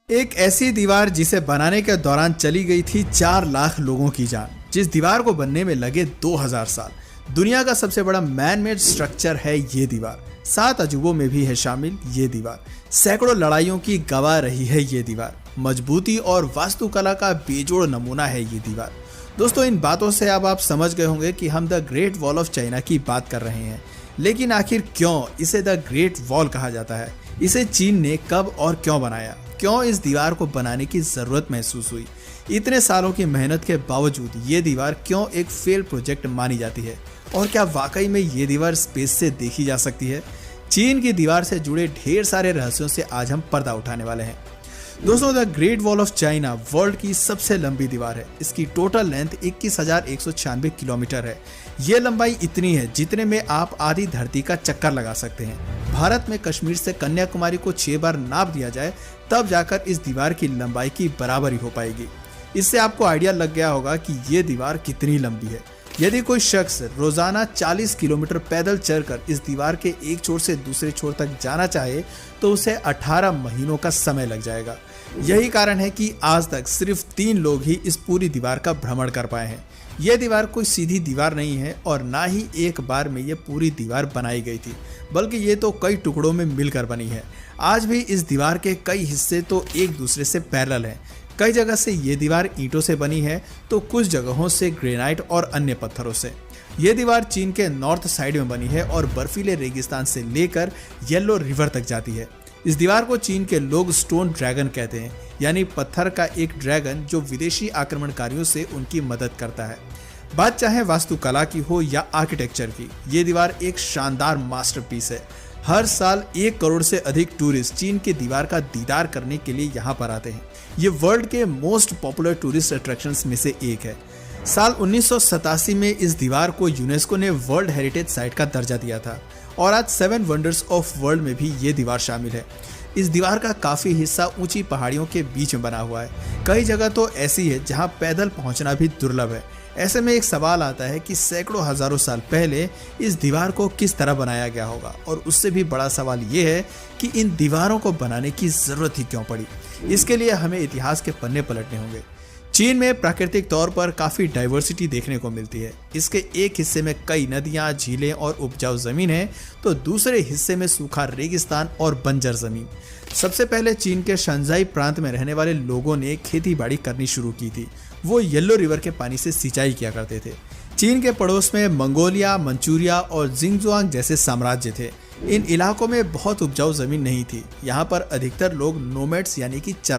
एक ऐसी दीवार जिसे बनाने के दौरान चली गई थी 4 लाख लोगों की जान। जिस दीवार को बनने में लगे 2000 साल। दुनिया का सबसे बड़ा मैन मेड स्ट्रक्चर है ये दीवार। 7 अजूबों में भी है शामिल ये दीवार। सैकड़ों लड़ाइयों की गवाह रही है ये दीवार। मजबूती और वास्तुकला का बेजोड़ नमूना है ये दीवार। दोस्तों, इन बातों से अब आप समझ गए होंगे कि हम the great wall of China की बात कर रहे हैं। लेकिन आखिर क्यों इसे द ग्रेट वॉल कहा जाता है? इसे चीन ने कब और क्यों बनाया? क्यों इस दीवार को बनाने की जरूरत महसूस हुई? इतने सालों की मेहनत के बावजूद ये दीवार क्यों एक फेल प्रोजेक्ट मानी जाती है? और क्या वाकई में ये दीवार स्पेस से देखी जा सकती है? चीन की दीवार से जुड़े ढेर सारे रहस्यों से आज हम पर्दा उठाने वाले हैं। दोस्तों, the great wall of China world की सबसे लंबी दीवार है। इसकी टोटल लेंथ 21,196 किलोमीटर है। ये लंबाई इतनी है जितने में आप आधी धरती का चक्कर लगा सकते हैं। भारत में कश्मीर से कन्याकुमारी को 6 बार नाप दिया जाए तब जाकर इस दीवार की लंबाई की बराबरी हो पाएगी। इससे आपको आइडिया लग गया होगा कि ये दीवार कितनी लंबी है। यदि कोई शख्स रोजाना 40 किलोमीटर पैदल चलकर इस दीवार के एक छोर से दूसरे छोर तक जाना चाहे तो उसे 18 महीनों का समय लग जाएगा। यही कारण है कि आज तक सिर्फ 3 लोग ही इस पूरी दीवार का भ्रमण कर पाए हैं। यह दीवार कोई सीधी दीवार नहीं है और ना ही एक बार में ये पूरी दीवार बनाई गई थी, बल्कि ये तो कई टुकड़ों में मिलकर बनी है। आज भी इस दीवार के कई हिस्से तो एक दूसरे से पैरेलल हैं। कई जगह से ये दीवार ईंटों से बनी है तो कुछ जगहों से ग्रेनाइट और अन्य पत्थरों से। ये दीवार चीन के नॉर्थ साइड में बनी है और बर्फीले रेगिस्तान से लेकर येलो रिवर तक जाती है। इस दीवार को चीन के लोग स्टोन ड्रैगन कहते हैं, यानी पत्थर का एक ड्रैगन जो विदेशी आक्रमणकारियों से उनकी मदद करता है। बात चाहे वास्तुकला की हो या आर्किटेक्चर की, ये दीवार एक शानदार मास्टरपीस है। हर साल 1 करोड़ से अधिक टूरिस्ट चीन की दीवार का दीदार करने के लिए यहाँ पर आते हैं। ये वर्ल्ड के मोस्ट पॉपुलर टूरिस्ट अट्रैक्शंस में से एक है। साल 1987 में इस दीवार को यूनेस्को ने वर्ल्ड हेरिटेज साइट का दर्जा दिया था और आज 7 वंडर्स ऑफ वर्ल्ड में भी ये दीवार शामिल है। इस दीवार का काफी हिस्सा ऊंची पहाड़ियों के बीच में बना हुआ है। कई जगह तो ऐसी है जहां पैदल पहुंचना भी दुर्लभ है। ऐसे में एक सवाल आता है कि सैकड़ों हजारों साल पहले इस दीवार को किस तरह बनाया गया होगा, और उससे भी बड़ा सवाल ये है कि इन दीवारों को बनाने की जरूरत ही क्यों पड़ी। इसके लिए हमें इतिहास के पन्ने पलटने होंगे। चीन में प्राकृतिक तौर पर काफी डाइवर्सिटी देखने को मिलती है। इसके एक हिस्से में कई नदियां, झीलें और उपजाऊ जमीन है, तो दूसरे हिस्से में सूखा रेगिस्तान और बंजर जमीन। सबसे पहले चीन के शंजाई प्रांत में रहने वाले लोगों ने खेती बाड़ी करनी शुरू की थी। वो येलो रिवर के पानी से सिंचाई किया करते थे। चीन के पड़ोस में मंगोलिया, मंचूरिया और जिंगजुआंग जैसे साम्राज्य थे। इन इलाकों में बहुत उपजाऊ जमीन नहीं थी। यहाँ पर अधिकतर लोग नोमैड्स यानी कि